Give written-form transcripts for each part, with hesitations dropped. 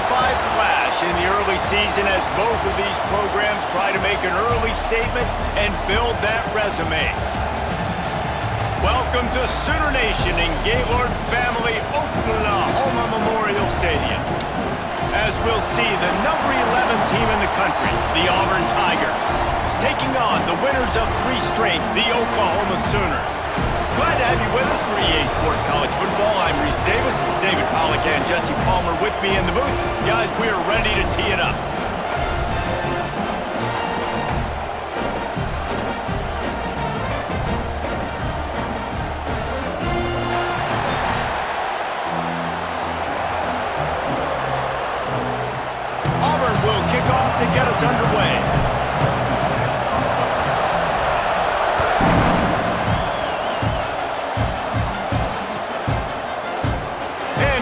clash in the early season as both of these programs try to make an early statement and build that resume. Welcome to Sooner Nation in Gaylord Family Oklahoma Memorial Stadium. As we'll see the number 11 team in the country, the Auburn Tigers, taking on the winners of 3 straight, the Oklahoma Sooners. Glad to have you with us for EA Sports College Football. I'm Reese Davis, David Pollack and Jesse Palmer with me in the booth. Guys, we are ready to tee it up. Auburn will kick off to get us underway.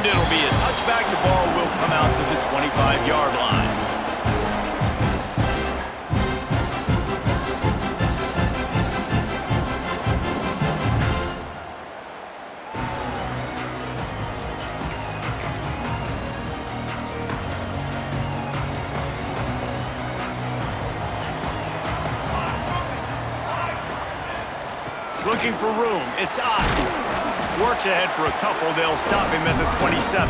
It'll be a touchback. The ball will come out to the 25-yard line. Looking for room. It's Ott. Works ahead for a couple. They'll stop him at the 27.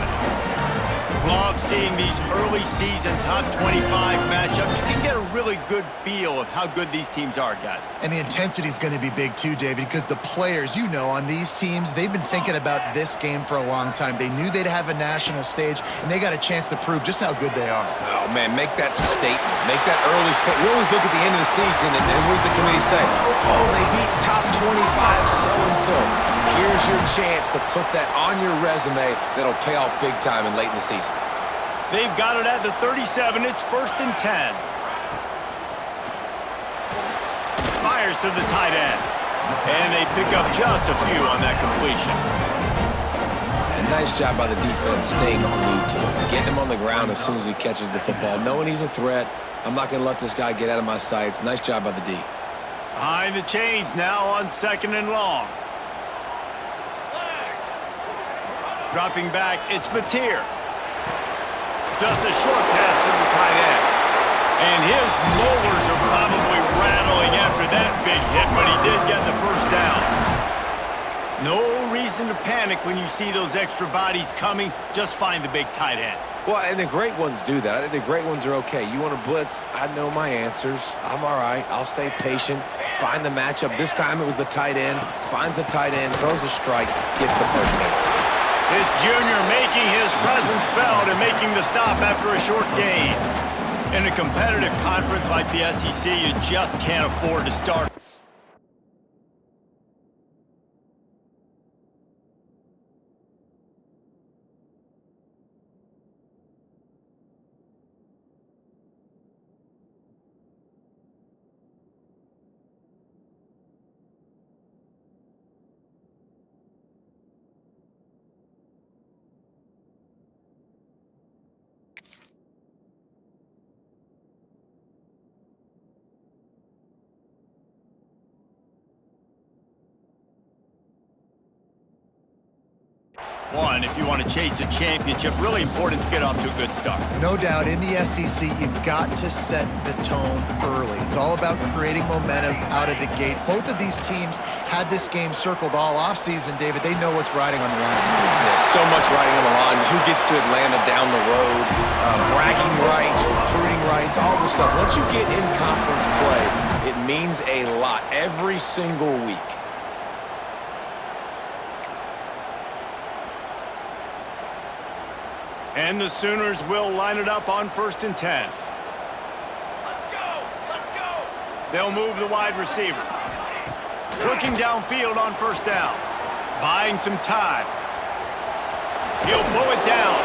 Love seeing these early season top 25 matchups. You can get a really good feel of how good these teams are, guys. And the intensity is going to be big too, David, because the players, you know, on these teams, they've been thinking about this game for a long time. They knew they'd have a national stage, and they got a chance to prove just how good they are. Oh, man, make that statement. Make that early statement. We always look at the end of the season, and what does the committee say? Oh, they beat top 25 so-and-so. Here's your chance to put that on your resume that'll pay off big time and late in the season. They've got it at the 37. It's 1st and 10. Fires to the tight end. And they pick up just a few on that completion. And nice job by the defense staying glued to him. Getting him on the ground as soon as he catches the football. Knowing he's a threat, I'm not going to let this guy get out of my sights. Nice job by the D. Behind the chains now on 2nd and long. Dropping back, it's Mateer. Just a short pass to the tight end. And his molars are probably rattling after that big hit, but he did get the first down. No reason to panic when you see those extra bodies coming. Just find the big tight end. Well, and the great ones do that. I think the great ones are okay. You want to blitz? I know my answers. I'm all right. I'll stay patient. Find the matchup. This time it was the tight end. Finds the tight end, throws a strike, gets the first down. This junior making his presence felt and making the stop after a short gain. In a competitive conference like the SEC, you just can't afford to start. If you want to chase a championship, really important to get off to a good start. No doubt, in the SEC, you've got to set the tone early. It's all about creating momentum out of the gate. Both of these teams had this game circled all offseason, David. They know what's riding on the line. There's so much riding on the line. Who gets to Atlanta down the road? Bragging rights, recruiting rights, all this stuff. Once you get in conference play, it means a lot every single week. And the Sooners will line it up on 1st and 10. Let's go! They'll move the wide receiver. Looking downfield on 1st down. Buying some time. He'll pull it down.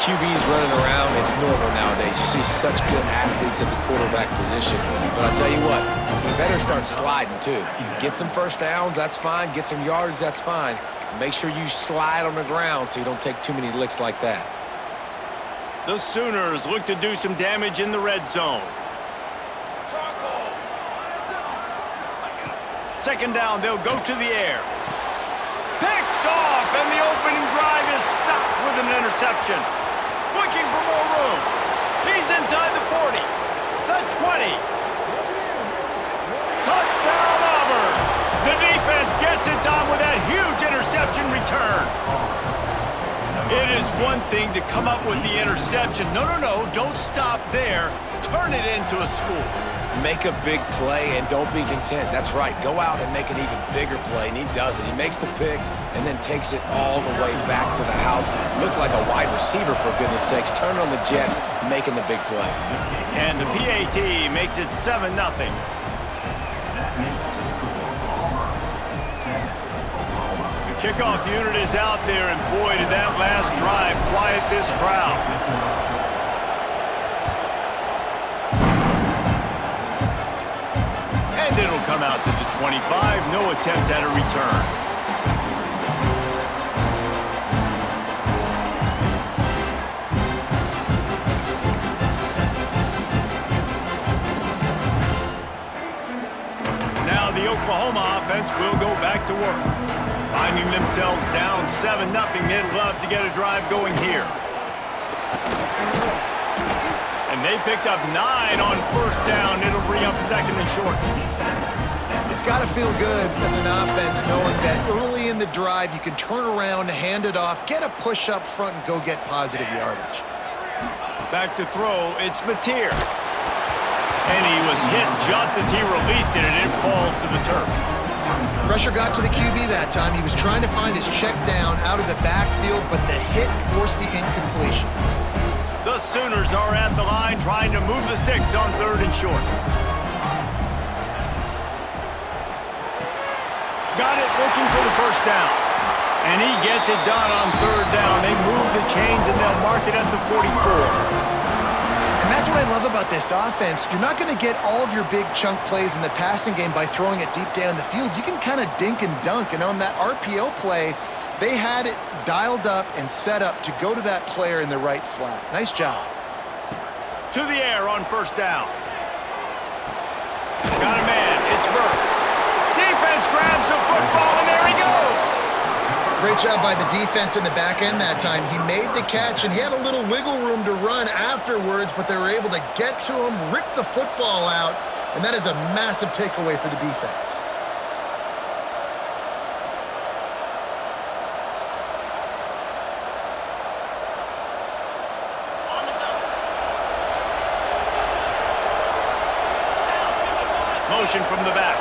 QBs running around, it's normal nowadays. You see such good athletes at the quarterback position. But I'll tell you what, he better start sliding too. Get some first downs, that's fine. Get some yardage, that's fine. Make sure you slide on the ground so you don't take too many licks like that. The Sooners look to do some damage in the red zone. 2nd down, they'll go to the air. Picked off, and the opening drive is stopped with an interception. Look looking for more room. He's inside the 40, the 20. Touchdown, Auburn! The defense gets it done with that huge interception return. It is one thing to come up with the interception. No, don't stop there. Turn it into a score. Make a big play and don't be content. That's right. Go out and make an even bigger play, and he does it. He makes the pick and then takes it all the way back to the house. Looked like a wide receiver, for goodness sakes. Turn on the Jets, making the big play. And the PAT makes it 7-0. The kickoff unit is out there, and boy, did that last drive quiet this crowd. And it'll come out to the 25. No attempt at a return. Now the Oklahoma offense will go back to work. Finding themselves down 7-0, they'd love to get a drive going here. And they picked up 9 on first down. It'll bring up second and short. It's got to feel good as an offense knowing that early in the drive you can turn around, hand it off, get a push up front, and go get positive yardage. Back to throw, it's Mateer. And he was hit just as he released it, and it falls to the turf. Pressure got to the QB that time. He was trying to find his check down out of the backfield, but the hit forced the incompletion. The Sooners are at the line trying to move the sticks on third and short. Got it, looking for the first down. And he gets it done on third down. They move the chains and they'll mark it at the 44. And that's what I love about this offense. You're not going to get all of your big chunk plays in the passing game by throwing it deep down the field. You can kind of dink and dunk. And on that RPO play, they had it dialed up and set up to go to that player in the right flat. Nice job. To the air on first down. Got a man. It's Burks. Defense grabs the football, and there he goes. Great job by the defense in the back end that time. He made the catch, and he had a little wiggle room to run afterwards, but they were able to get to him, rip the football out, and that is a massive takeaway for the defense. Motion from the back.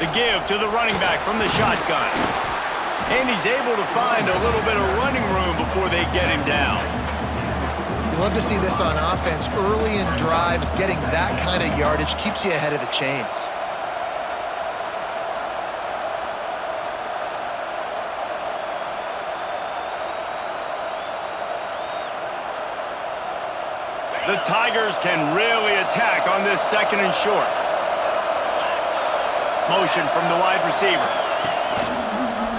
The give to the running back from the shotgun. And he's able to find a little bit of running room before they get him down. You love to see this on offense. Early in drives, getting that kind of yardage keeps you ahead of the chains. The Tigers can really attack on this second and short. Motion from the wide receiver.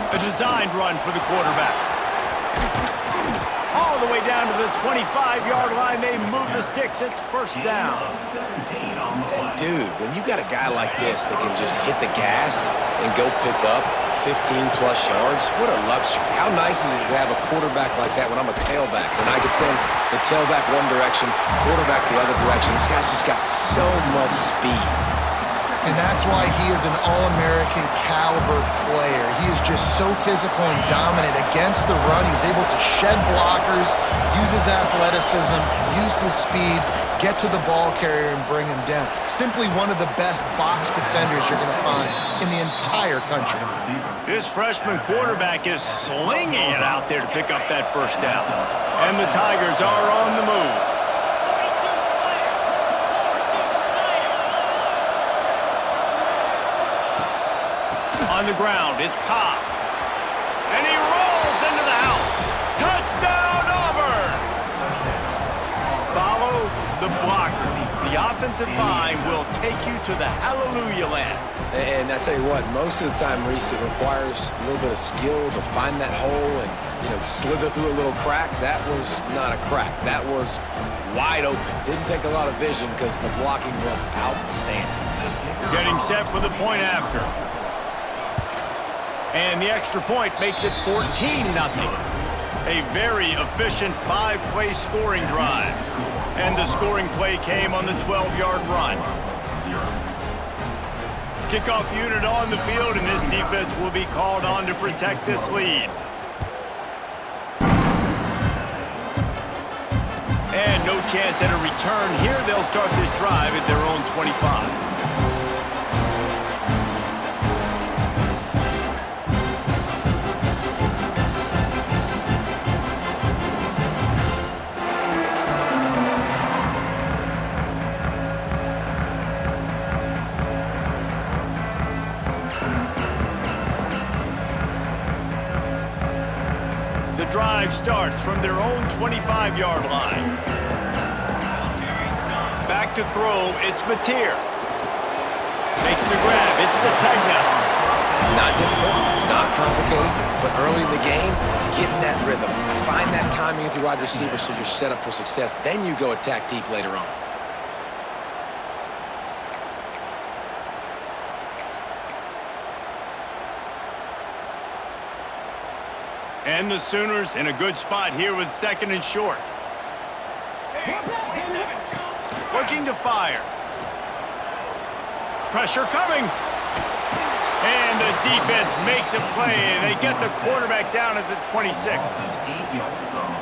A designed run for the quarterback. All the way down to the 25-yard line. They move the sticks. It's first down. And dude, when you got a guy like this that can just hit the gas and go pick up 15-plus yards, what a luxury. How nice is it to have a quarterback like that when I'm a tailback? When I could send the tailback one direction, quarterback the other direction. This guy's just got so much speed. And that's why he is an All-American caliber player. He is just so physical and dominant against the run. He's able to shed blockers, use his athleticism, use his speed, get to the ball carrier and bring him down. Simply one of the best box defenders you're going to find in the entire country. This freshman quarterback is slinging it out there to pick up that first down. And the Tigers are on the move. On the ground, it's Cobb. And he rolls into the house. Touchdown, Auburn! Follow the blockers. The offensive line will take you to the hallelujah land. And I tell you what, most of the time, Reese, it requires a little bit of skill to find that hole and, slither through a little crack. That was not a crack. That was wide open. Didn't take a lot of vision because the blocking was outstanding. Getting set for the point after. And the extra point makes it 14-0. A very efficient 5-play scoring drive. And the scoring play came on the 12-yard run. Kickoff unit on the field, and this defense will be called on to protect this lead. And no chance at a return here. They'll start this drive at their own 25. The drive starts from their own 25-yard line. Back to throw, it's Mateer. Makes the grab, it's Sategna. Not difficult, not complicated, but early in the game, get in that rhythm. Find that timing with your wide receiver so you're set up for success. Then you go attack deep later on. And the Sooners in a good spot here with 2nd and short. Looking to fire. Pressure coming. And the defense makes a play, and they get the quarterback down at the 26.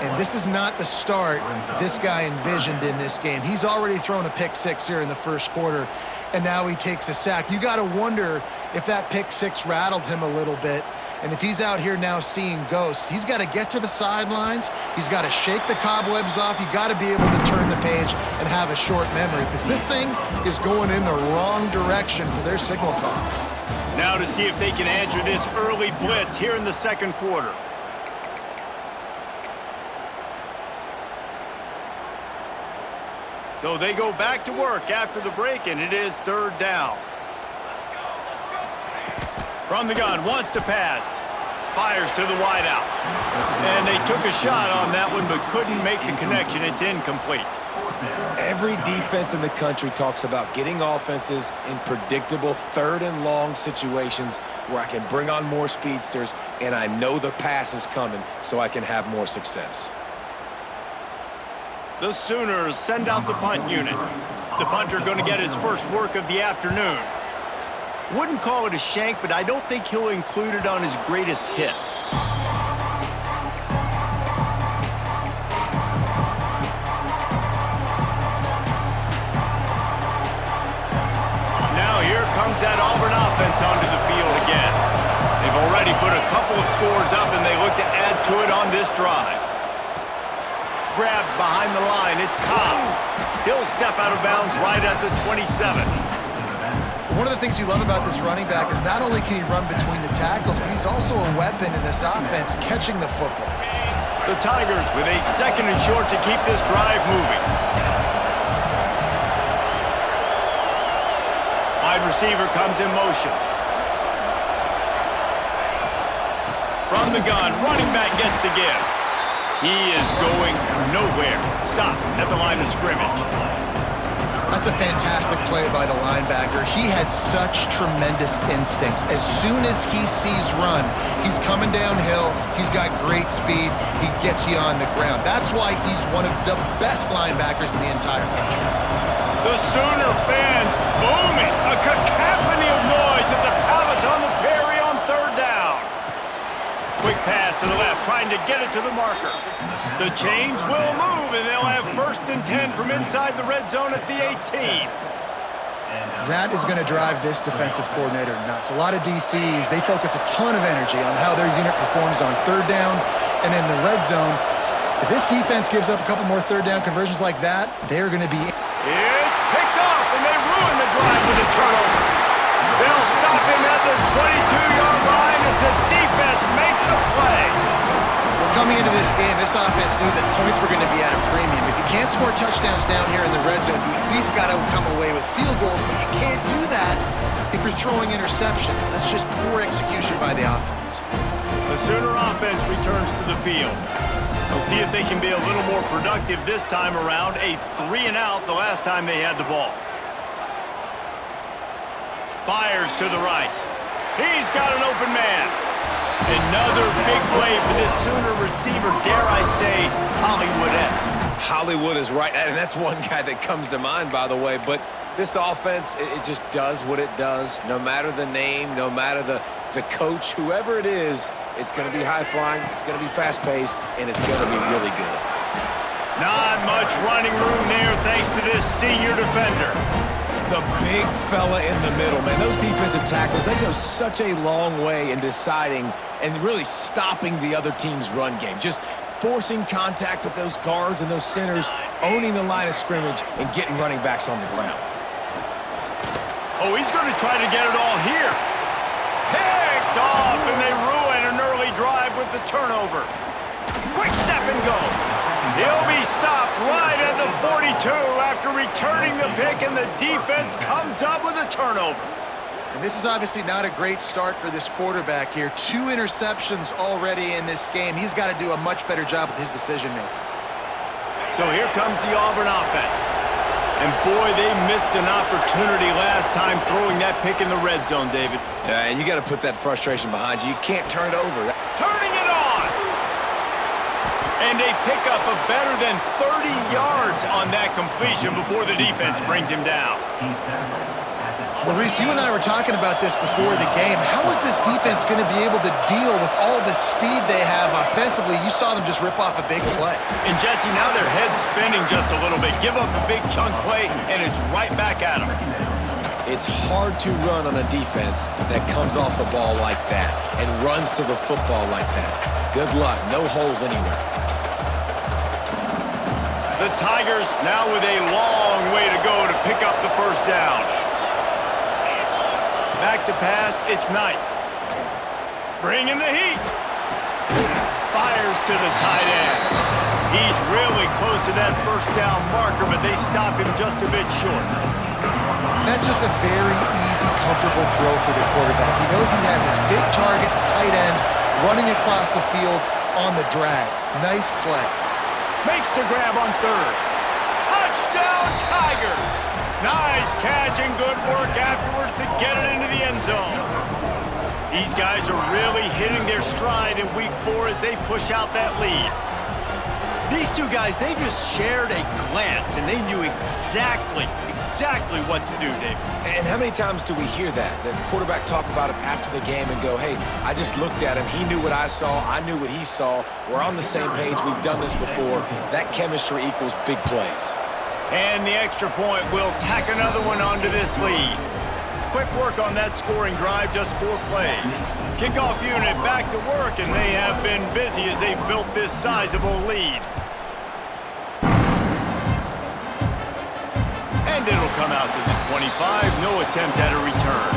And this is not the start this guy envisioned in this game. He's already thrown a pick six here in the first quarter, and now he takes a sack. You got to wonder if that pick six rattled him a little bit. And if he's out here now seeing ghosts, he's got to get to the sidelines. He's got to shake the cobwebs off. You got to be able to turn the page and have a short memory, because this thing is going in the wrong direction for their signal call. Now to see if they can answer this early blitz here in the second quarter. So they go back to work after the break, and it is 3rd down. From the gun, wants to pass. Fires to the wideout. And they took a shot on that one, but couldn't make the connection. It's incomplete. Every defense in the country talks about getting offenses in predictable 3rd and long situations where I can bring on more speedsters and I know the pass is coming so I can have more success. The Sooners send out the punt unit. The punter going to get his first work of the afternoon. Wouldn't call it a shank, but I don't think he'll include it on his greatest hits. Now here comes that Auburn offense onto the field again. They've already put a couple of scores up, and they look to add to it on this drive. Grabbed behind the line, it's Cobb. He'll step out of bounds right at the 27. One of the things you love about this running back is not only can he run between the tackles, but he's also a weapon in this offense catching the football. The Tigers with a 2nd and short to keep this drive moving. Wide receiver comes in motion. From the gun, running back gets to give. He is going nowhere. Stop at the line of scrimmage. That's a fantastic play by the linebacker. He has such tremendous instincts. As soon as he sees run, he's coming downhill. He's got great speed. He gets you on the ground. That's why he's one of the best linebackers in the entire country. The Sooner fans booming. A cacophony of noise at the Palace on the Prairie on 3rd down. Quick pass to the left, trying to get it to the marker. The change will move, and they'll have 1st and 10 from inside the red zone at the 18. That is going to drive this defensive coordinator nuts. A lot of DCs, they focus a ton of energy on how their unit performs on 3rd down and in the red zone. If this defense gives up a couple more 3rd down conversions like that, they're going to be... It's picked off, and they ruin the drive with a turnover. They'll stop him at the 22-yard line as the defense makes a play. Coming into this game, this offense knew that points were going to be at a premium. If you can't score touchdowns down here in the red zone, you at least got to come away with field goals, but you can't do that if you're throwing interceptions. That's just poor execution by the offense. The Sooner offense returns to the field. They'll see if they can be a little more productive this time around. A 3-and-out the last time they had the ball. Fires to the right. He's got an open man. Another big play for this Sooner receiver, dare I say, Hollywood-esque. Hollywood is right, and that's one guy that comes to mind, by the way. But this offense, it just does what it does. No matter the name, no matter the coach, whoever it is, it's going to be high-flying, it's going to be fast-paced, and it's going to be really good. Not much running room there thanks to this senior defender. The big fella in the middle, man. Those defensive tackles, they go such a long way in deciding and really stopping the other team's run game. Just forcing contact with those guards and those centers, owning the line of scrimmage, and getting running backs on the ground. Oh, he's going to try to get it all here. Picked off, and they ruin an early drive with the turnover. Quick step and go. He'll be stopped right at the 42 after returning the pick, and the defense comes up with a turnover. And this is obviously not a great start for this quarterback here. 2 interceptions already in this game. He's got to do a much better job with his decision-making. So here comes the Auburn offense. And boy, they missed an opportunity last time throwing that pick in the red zone, David. Yeah, and you got to put that frustration behind you. You can't turn it over. Turning it on! And they pick up a better than 30 yards on that completion before the defense brings him down. Maurice, you and I were talking about this before the game. How is this defense going to be able to deal with all the speed they have offensively? You saw them just rip off a big play. And Jesse, now their head's spinning just a little bit. Give up a big chunk play, and it's right back at them. It's hard to run on a defense that comes off the ball like that and runs to the football like that. Good luck. No holes anywhere. The Tigers now with a long way to go to pick up the first down. Back to pass, it's Knight. Bringing the heat. Fires to the tight end. He's really close to that first down marker, but they stop him just a bit short. That's just a very easy, comfortable throw for the quarterback. He knows he has his big target, the tight end, running across the field on the drag. Nice play. Makes the grab on third. Touchdown, Tigers! Nice catch and good work afterwards to get it into the end zone. These guys are really hitting their stride in week 4 as they push out that lead. These two guys, they just shared a glance, and they knew exactly what to do, David. And how many times do we hear that? The quarterback talk about him after the game and go, hey, I just looked at him. He knew what I saw. I knew what he saw. We're on the same page. We've done this before. That chemistry equals big plays. And the extra point will tack another one onto this lead. Quick work on that scoring drive, just 4 plays. Kickoff unit back to work, and they have been busy as they've built this sizable lead. And it'll come out to the 25. No attempt at a return.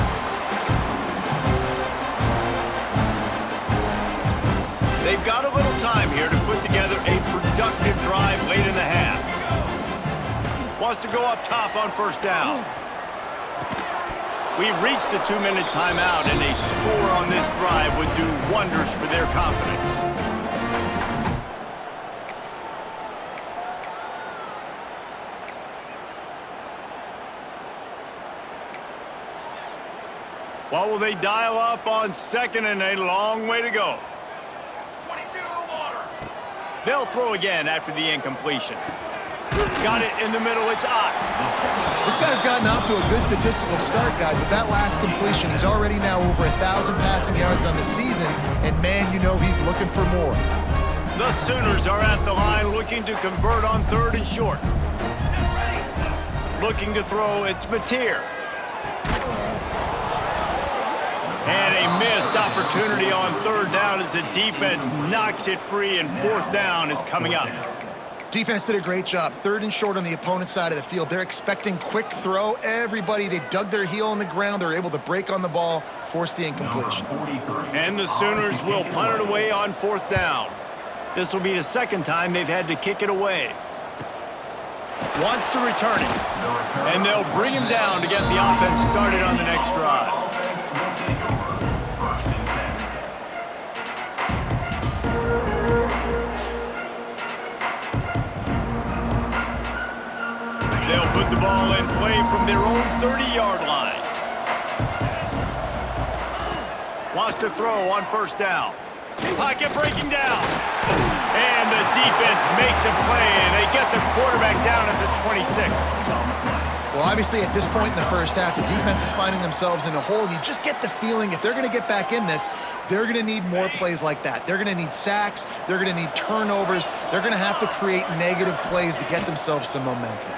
They've got a little time here to put together a productive drive late in the half. Wants to go up top on first down. We've reached the 2-minute timeout, and a score on this drive would do wonders for their confidence. What will they dial up on second, and a long way to go? 22 water. They'll throw again after the incompletion. Got it in the middle, it's Ott. This guy's gotten off to a good statistical start, guys. With that last completion, he's already now over 1,000 passing yards on the season, and man, you know he's looking for more. The Sooners are at the line looking to convert on third and short. Looking to throw, it's Mateer. And a missed opportunity on third down as the defense knocks it free, and fourth down is coming up. Defense did a great job. Third and short on the opponent's side of the field. They're expecting quick throw. Everybody, they dug their heel on the ground. They're able to break on the ball, force the incompletion. And the Sooners will punt it away on fourth down. This will be the second time they've had to kick it away. Wants to return it. And they'll bring him down to get the offense started on the next drive. They'll put the ball in play from their own 30-yard line. Wants to throw on first down. Pocket breaking down. And the defense makes a play, and they get the quarterback down at the 26. Well, obviously, at this point in the first half, the defense is finding themselves in a hole. You just get the feeling if they're going to get back in this, they're going to need more plays like that. They're going to need sacks. They're going to need turnovers. They're going to have to create negative plays to get themselves some momentum.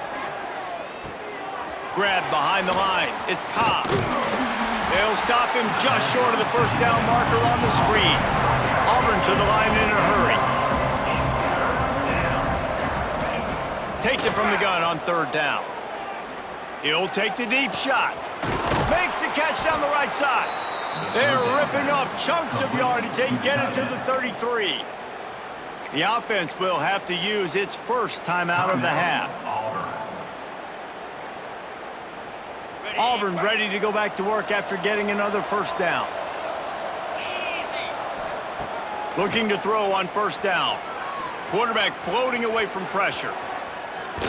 Grab behind the line. It's Cobb. They'll stop him just short of the first down marker on the screen. Auburn to the line in a hurry. Takes it from the gun on third down. He'll take the deep shot. Makes the catch down the right side. They're ripping off chunks of yardage and get it to the 33. The offense will have to use its first timeout of the half. Auburn ready to go back to work after getting another first down. Looking to throw on first down. Quarterback floating away from pressure.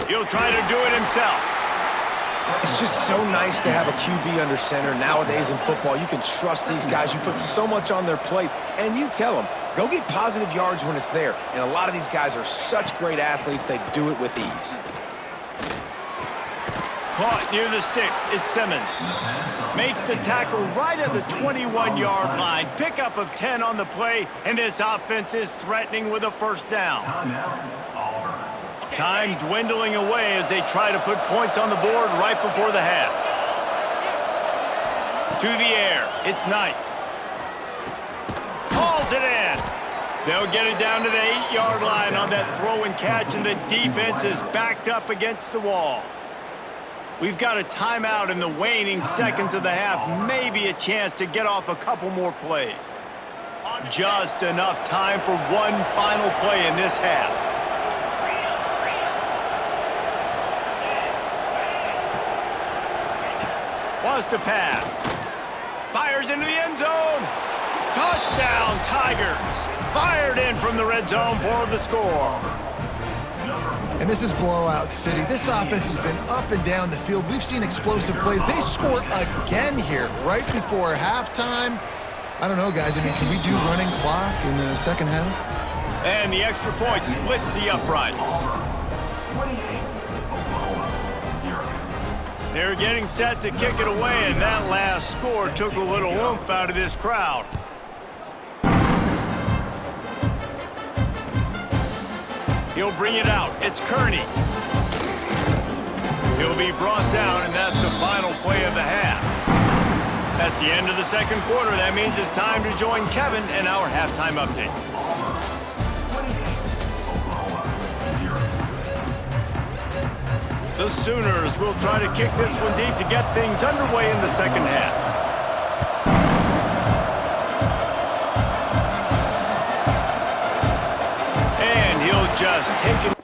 He'll try to do it himself. It's just so nice to have a QB under center nowadays in football. You can trust these guys. You put so much on their plate, and you tell them, go get positive yards when it's there. And a lot of these guys are such great athletes, they do it with ease. Caught near the sticks, it's Simmons. Makes the tackle right at the 21-yard line. Pickup of 10 on the play, and this offense is threatening with a first down. Time dwindling away as they try to put points on the board right before the half. To the air, it's Knight. Hauls it in. They'll get it down to the 8-yard line on that throw and catch, and the defense is backed up against the wall. We've got a timeout in the waning seconds of the half, maybe a chance to get off a couple more plays. Just enough time for one final play in this half. Wants to pass. Fires into the end zone. Touchdown, Tigers. Fired in from the red zone for the score. And this is blowout city. This offense has been up and down the field. We've seen explosive plays. They score again here right before halftime. I don't know, guys. I mean, can we do running clock in the second half? And the extra point splits the uprights. They're getting set to kick it away, and that last score took a little oomph out of this crowd. He'll bring it out. It's Kearney. He'll be brought down, and that's the final play of the half. That's the end of the second quarter. That means it's time to join Kevin in our halftime update. The Sooners will try to kick this one deep to get things underway in the second half. And he'll just take it.